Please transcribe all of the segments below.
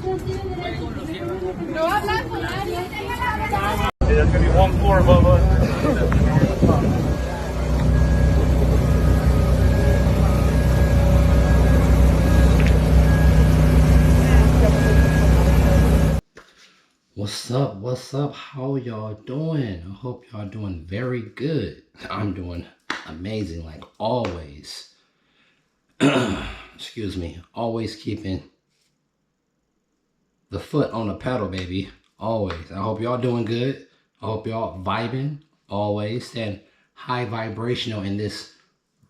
There's gonna be one floor above us. What's up? What's up? How y'all doing? I hope y'all doing very good. I'm doing amazing, like always. Excuse me. Always keeping the foot on the pedal, baby. Always. I hope y'all doing good. I hope y'all vibing. Always staying high vibrational in this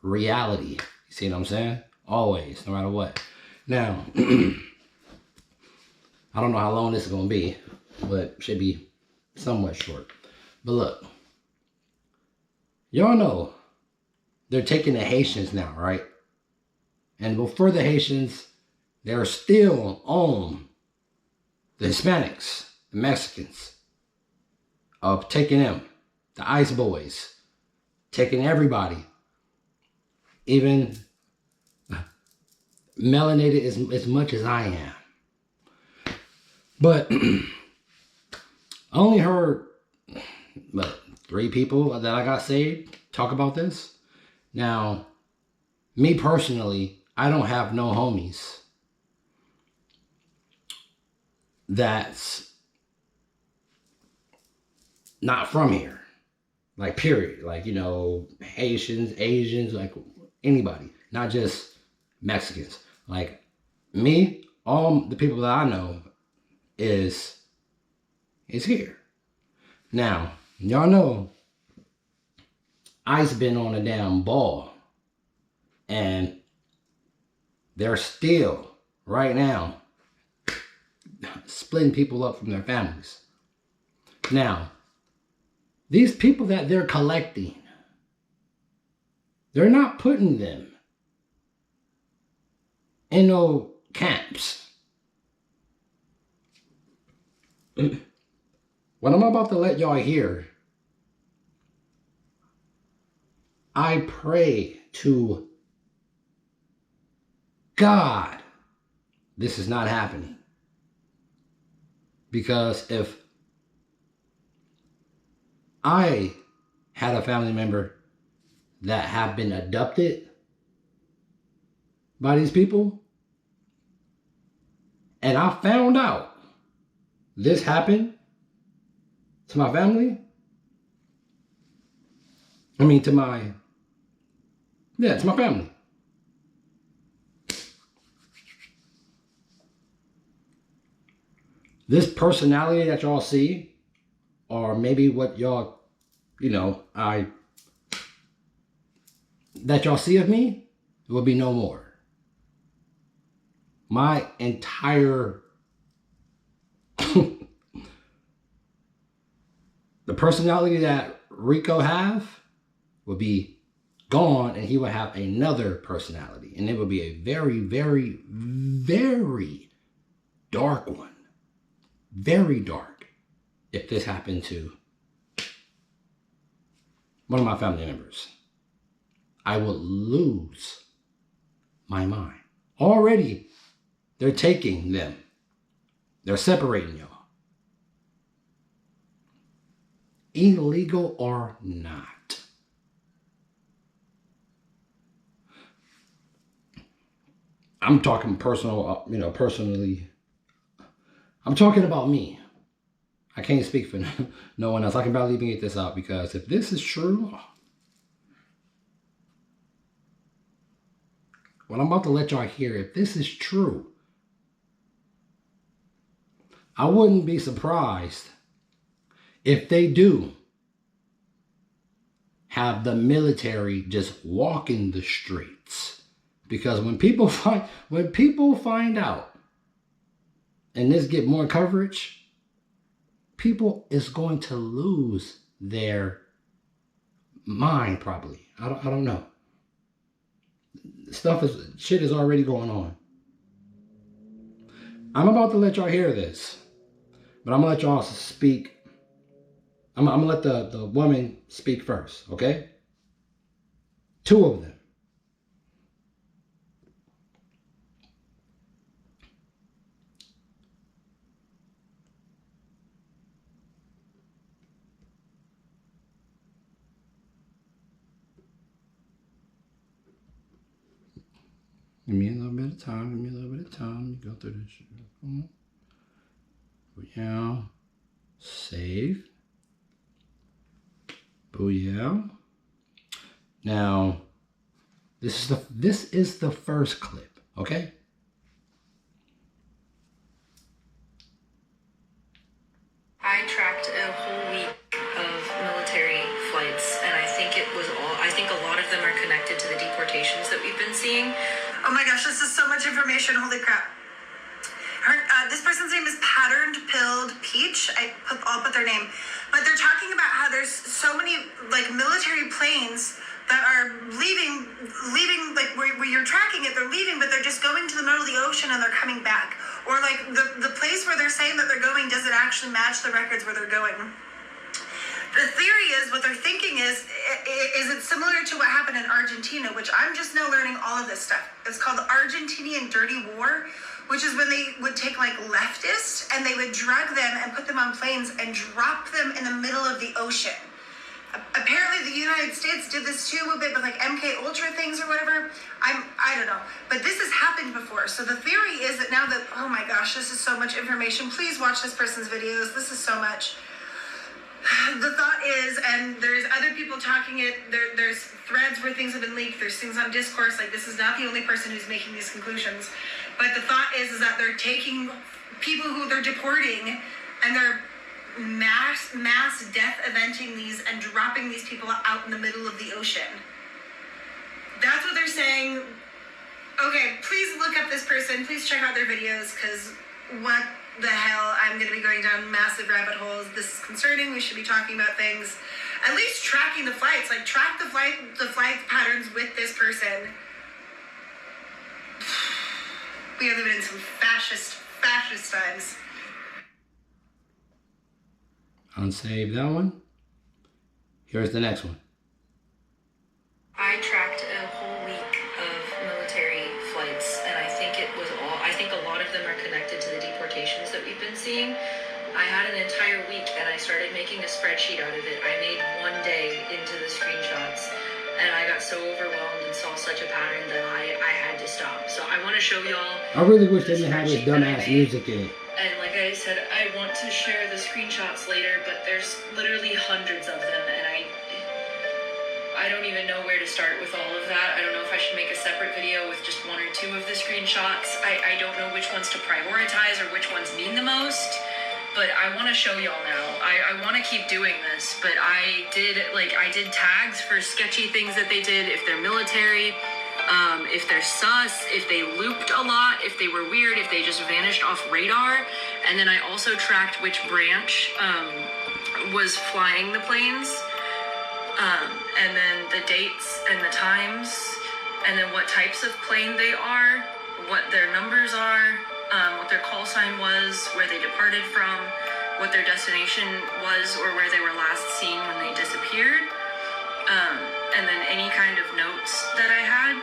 reality. You see what I'm saying? Always, no matter what. Now, I don't know how long this is gonna be, but should be somewhat short. But look, y'all know they're taking the Haitians now, right? And before the Haitians, they're still on the Hispanics, the Mexicans, of taking them, the ICE boys, taking everybody, even melanated as much as I am. But I only heard, 3 people that I got saved talk about this. Now, me personally, I don't have no homies that's not from here. Like, period. Like, you know, Haitians, Asians, like anybody. Not just Mexicans. Like, me, all the people that I know is here. Now, y'all know ICE been on a damn ball. And they're still, right now, splitting people up from their families. Now, these people that they're collecting, they're not putting them in no camps. What I'm about to let y'all hear, I pray to God this is not happening. Because if I had a family member that have been abducted by these people, and I found out this happened to my family, to my family. This personality that y'all see, or maybe what y'all, that y'all see of me, will be no more. My entire, the personality that Rico have will be gone, and he will have another personality. And it will be a very, very, very dark one. Very dark if this happened to one of my family members. I would lose my mind. Already, they're taking them. They're separating y'all. Illegal or not. I'm talking personally. I'm talking about me. I can't speak for no one else. I can barely even get this out, because if this is true, what I'm about to let y'all hear, if this is true, I wouldn't be surprised if they do have the military just walking the streets. Because when people find out, and this get more coverage, people is going to lose their mind probably. I don't know. Shit is already going on. I'm about to let y'all hear this, but I'm gonna let y'all speak. I'm gonna let the woman speak first, okay? 2 of them. Give me a little bit of time. Give me a little bit of time. You go through this shit. Booyah. Save. Booyah. Now, this is the first clip, okay? I tracked a whole week of military flights, and I think a lot of them are connected to the deportations that we've been seeing. Oh my gosh, this is so much information. Holy crap. This person's name is Patterned Pilled Peach. I'll put their name. But they're talking about how there's so many like military planes that are leaving like where you're tracking it, they're leaving, but they're just going to the middle of the ocean and they're coming back. Or like the place where they're saying that they're going doesn't actually match the records where they're going. The theory is, what they're thinking is it similar to what happened in Argentina, which I'm just now learning all of this stuff. It's called the Argentinian Dirty War, which is when they would take like leftists and they would drug them and put them on planes and drop them in the middle of the ocean. Apparently the United States did this too a bit with like MK Ultra things or whatever. I don't know. But this has happened before. So the theory is that now that, oh my gosh, this is so much information. Please watch this person's videos. This is so much. The thought is, and there's other people talking it, there's threads where things have been leaked, there's things on discourse, like this is not the only person who's making these conclusions. But the thought is that they're taking people who they're deporting and they're mass death eventing these and dropping these people out in the middle of the ocean. That's what they're saying. Okay, please look up this person. Please check out their videos, because what the hell? I'm going to be going down massive rabbit holes. This is concerning. We should be talking about things. At least tracking the flights. Like, track the flight patterns with this person. We are living in some fascist times. Unsave that one. Here's the next one. I tracked a whole week of military flights, and I think a lot of them are connected to the deportations that we've been seeing. I had an entire week, and I started making a spreadsheet out of it. I made one day into the screenshots, and I got so overwhelmed and saw such a pattern that I had to stop. So I want to show y'all. I really wish they didn't have this dumbass music in it. And like I said, I want to share the screenshots later, but there's literally hundreds of them, and I don't even know where to start with all of that. I don't know if I should make a separate video with just one or two of the screenshots. I don't know which ones to prioritize or which ones mean the most, but I want to show y'all now. I want to keep doing this, but I did tags for sketchy things that they did, if they're military, if they're sus, if they looped a lot, if they were weird, if they just vanished off radar. And then I also tracked which branch was flying the planes, and then the dates and the times, and then what types of plane they are, what their numbers are, what their call sign was, where they departed from, what their destination was, or where they were last seen when they disappeared, and then any kind of notes that I had.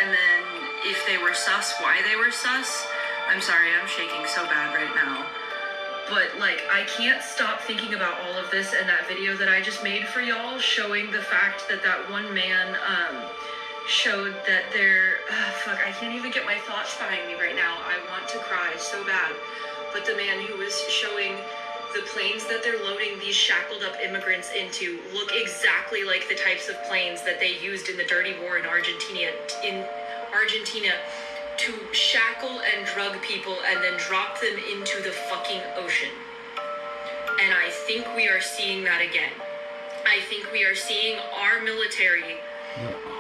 And then if they were sus, why they were sus. I'm sorry, I'm shaking so bad right now. But like, I can't stop thinking about all of this, and that video that I just made for y'all showing the fact that that one man showed that I can't even get my thoughts behind me right now. I want to cry so bad. But the man who was showing the planes that they're loading these shackled up immigrants into look exactly like the types of planes that they used in the dirty war in Argentina to shackle and drug people and then drop them into the fucking ocean. And I think we are seeing that again. I think we are seeing our military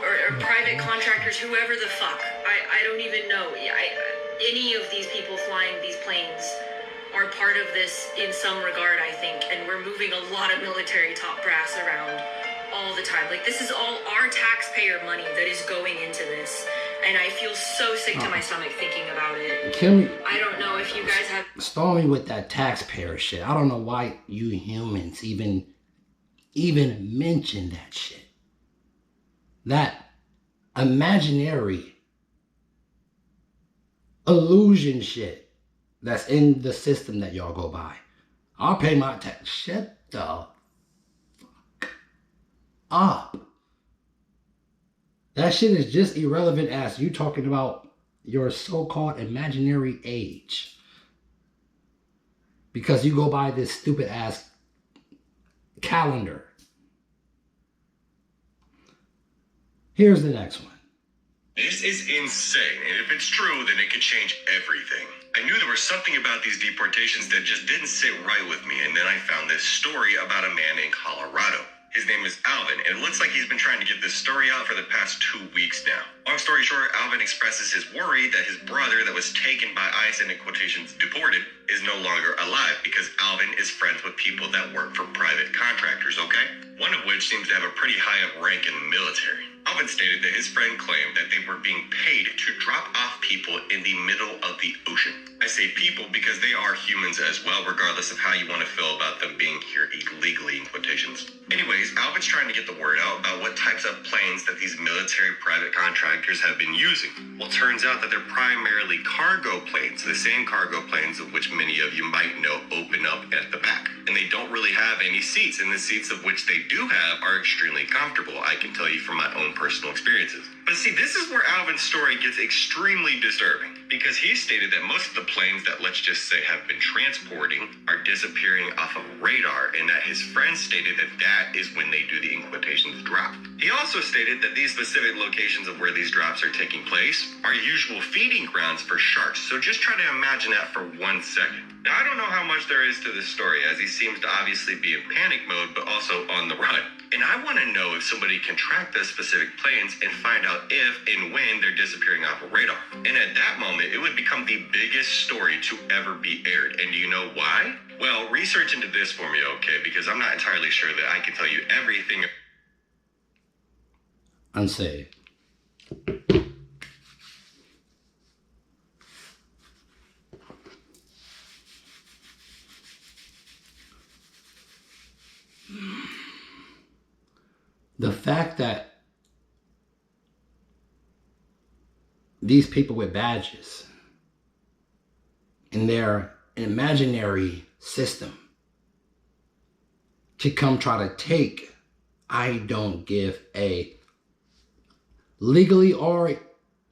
or private contractors, whoever the fuck, I don't even know. Any of these people flying these planes are part of this in some regard, I think, and we're moving a lot of military top brass around all the time. Like, this is all our taxpayer money that is going into this, and I feel so sick to my stomach thinking about it. Kill me. I don't know if you guys have... Stall me with that taxpayer shit. I don't know why you humans even mention that shit. That imaginary illusion shit that's in the system that y'all go by. I'll pay my tax. Shut the fuck up. That shit is just irrelevant as you talking about your so-called imaginary age. Because you go by this stupid ass calendar. Here's the next one. This is insane, and if it's true, then it could change everything. I knew there was something about these deportations that just didn't sit right with me, and then I found this story about a man in Colorado. His name is Alvin, and it looks like he's been trying to get this story out for the past 2 weeks now. Long story short, Alvin expresses his worry that his brother that was taken by ICE and in quotations deported is no longer alive because Alvin is friends with people that work for private contractors, okay? One of which seems to have a pretty high up rank in the military. Alvin stated that his friend claimed that they were being paid to drop off people in the middle of the ocean. I say people because they are humans as well, regardless of how you want to feel about them being here illegally in quotations. Anyways, Alvin's trying to get the word out about what types of planes that these military private contractors have been using. Well, it turns out that they're primarily cargo planes, the same cargo planes of which many of you might know open up at the back. And they don't really have any seats, and the seats of which they do have are extremely comfortable, I can tell you from my own personal experiences. But see, this is where Alvin's story gets extremely disturbing, because he stated that most of the planes that, let's just say, have been transporting are disappearing off of radar, and that his friend stated that that is when they do the in quotations drop. He also stated that these specific locations of where these drops are taking place are usual feeding grounds for sharks, so just try to imagine that for 1 second. Now, I don't know how much there is to this story, as he seems to obviously be in panic mode, but also on the run. And I want to know if somebody can track those specific planes and find out if and when they're disappearing off of radar. And at that moment, it would become the biggest story to ever be aired. And do you know why? Well, research into this for me, okay? Because I'm not entirely sure that I can tell you everything. Unsaved. The fact that these people with badges in their imaginary system to come try to take, I don't give a, legally or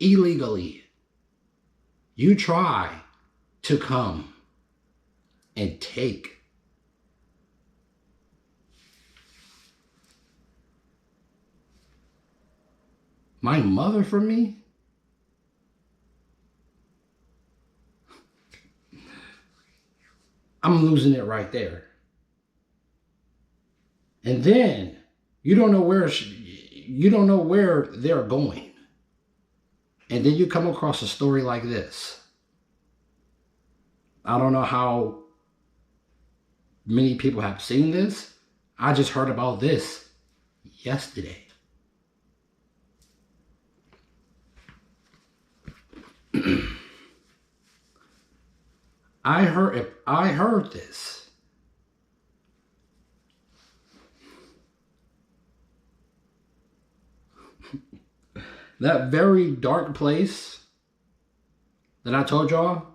illegally, you try to come and take my mother from me? I'm losing it right there. And then you don't know where they're going. And then you come across a story like this. I don't know how many people have seen this. I just heard about this yesterday. I heard this. That very dark place that I told y'all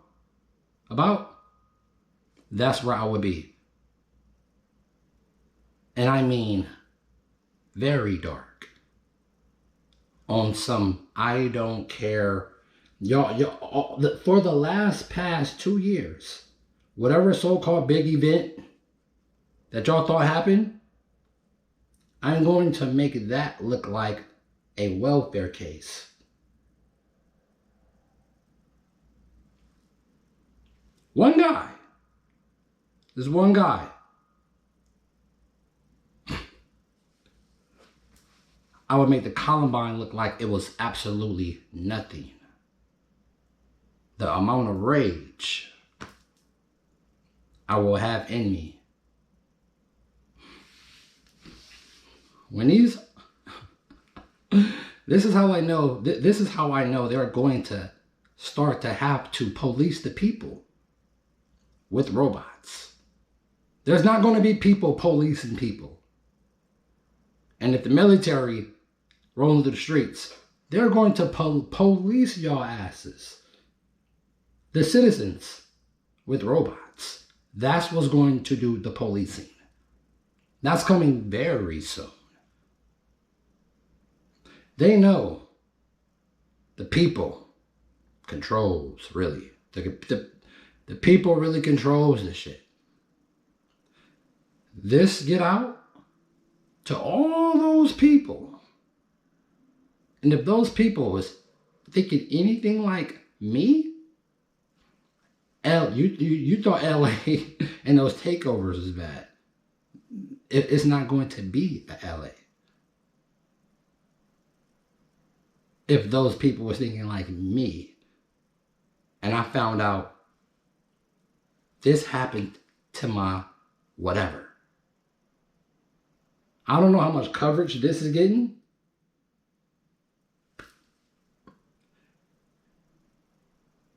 about, that's where I would be. And I mean very dark. On some I don't care. Y'all, for the past 2 years, whatever so-called big event that y'all thought happened, I'm going to make that look like a welfare case. One guy. There's one guy. I would make the Columbine look like it was absolutely nothing. The amount of rage I will have in me. When these, this is how I know they're going to start to have to police the people with robots. There's not going to be people policing people. And if the military rolling through the streets, they're going to police y'all asses. The citizens with robots. That's what's going to do the policing. That's coming very soon. They know the people controls, really. The people really controls this shit. This get out to all those people. And if those people was thinking anything like me, you thought LA and those takeovers is bad. It's not going to be a LA. If those people was thinking like me, and I found out this happened to my whatever. I don't know how much coverage this is getting.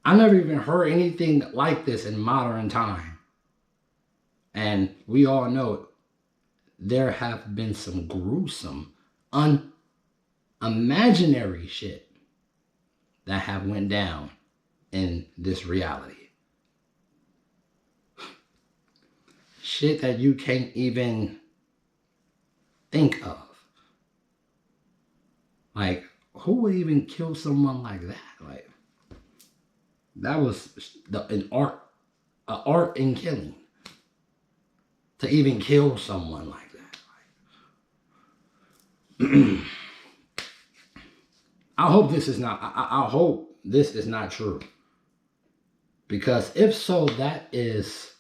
I never even heard anything like this in modern time. And we all know there have been some gruesome, unimaginary shit that have went down in this reality. Shit that you can't even think of. Like, who would even kill someone like that? Like, that was an art in killing. To even kill someone like that. I hope this is not. I hope this is not true. Because if so, that is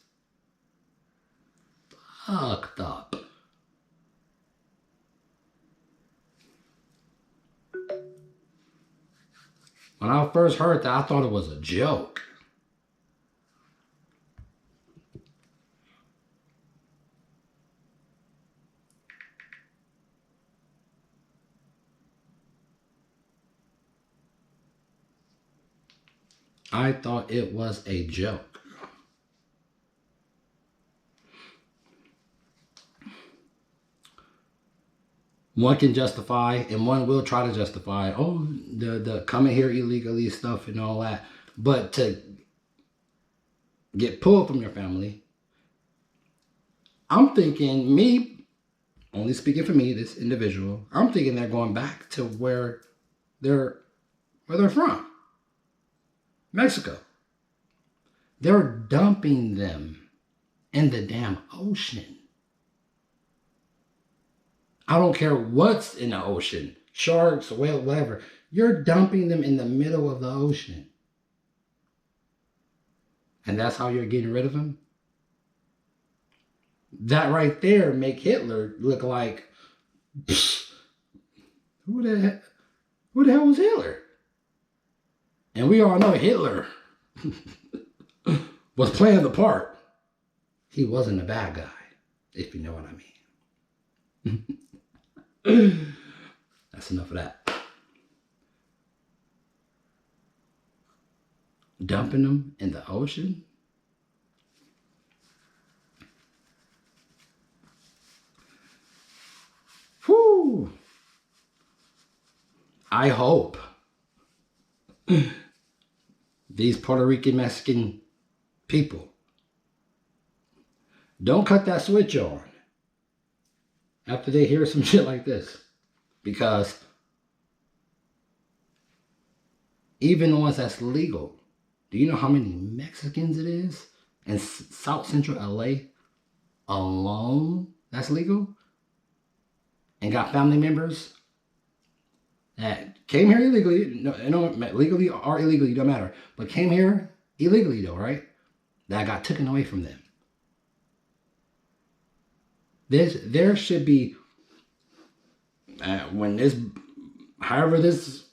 fucked up. When I first heard that, I thought it was a joke. I thought it was a joke. One can justify, and one will try to justify, oh, the coming here illegally stuff and all that. But to get pulled from your family, I'm thinking, me, only speaking for me, this individual, I'm thinking they're going back to where they're from. Mexico. They're dumping them in the damn ocean. I don't care what's in the ocean. Sharks, whale, whatever. You're dumping them in the middle of the ocean. And that's how you're getting rid of them? That right there make Hitler look like, who the hell was Hitler? And we all know Hitler was playing the part. He wasn't a bad guy, if you know what I mean. That's enough of that. Dumping them in the ocean? Whew. I hope these Puerto Rican Mexican people don't cut that switch on after they hear some shit like this. Because even the ones that's legal, do you know how many Mexicans it is in South Central LA alone that's legal? And got family members that came here illegally, no, legally or illegally, don't matter, but came here illegally though, right? That got taken away from them. There should be, when this, however this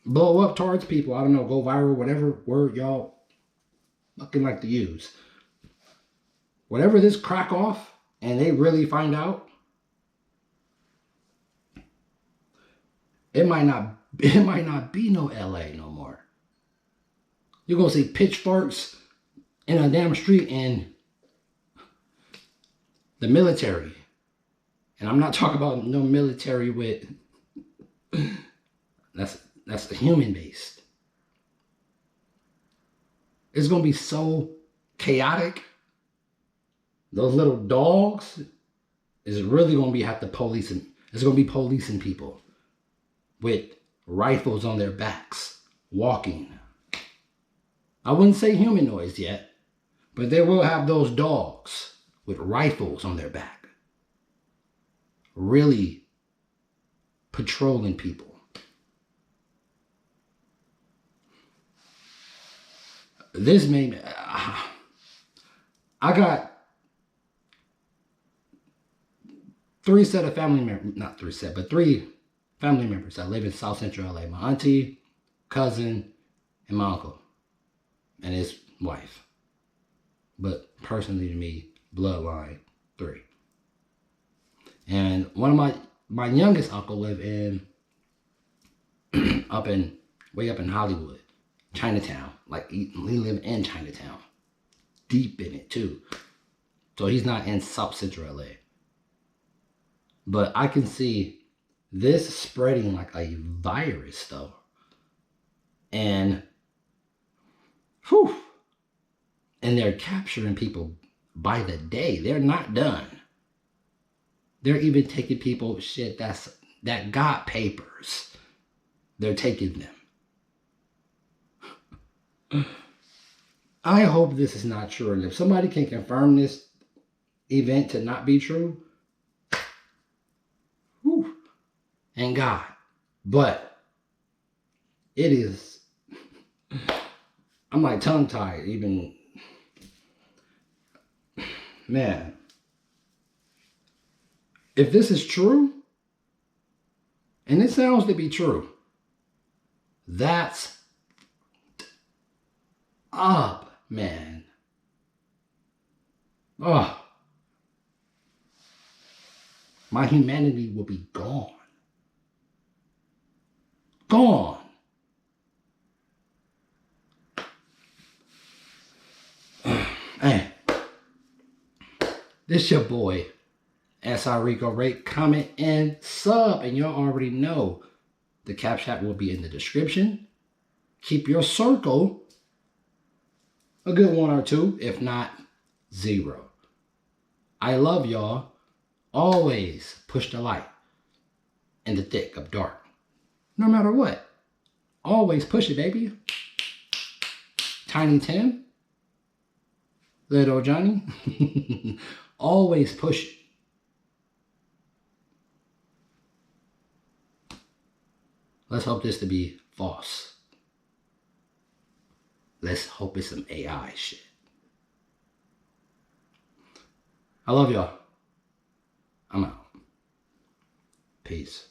blow up towards people, I don't know, go viral, whatever word y'all fucking like to use. Whatever this crack off and they really find out, it might not be no LA no more. You're gonna see pitchforks in a damn street and the military. And I'm not talking about no military with that's human based. It's gonna be so chaotic. Those little dogs is really gonna have to policing. It's gonna be policing people. with rifles on their backs, walking. I wouldn't say humanoids yet, but they will have those dogs with rifles on their back, really patrolling people. This made me, I got three family members that live in South Central LA. My auntie, cousin, and my uncle, and his wife. But personally to me, bloodline 3. And one of my youngest uncle live in way up in Hollywood, Chinatown. Like he live in Chinatown, deep in it too. So he's not in South Central LA. But I can see this spreading like a virus though. And and they're capturing people by the day. They're not done. They're even taking people that got papers. They're taking them. I hope this is not true. And if somebody can confirm this event to not be true, and God. But it is, I'm like tongue-tied even. Man, if this is true, and it sounds to be true, that's up, man. Oh, my humanity will be gone. Gone. Hey, this your boy, SR Rico. Rate, comment, and sub. And y'all already know the Cap Chat will be in the description. Keep your circle a good 1 or 2, if not 0. I love y'all. Always push the light in the thick of dark. No matter what. Always push it, baby. Tiny Tim. Little Johnny. Always push it. Let's hope this to be false. Let's hope it's some AI shit. I love y'all. I'm out. Peace.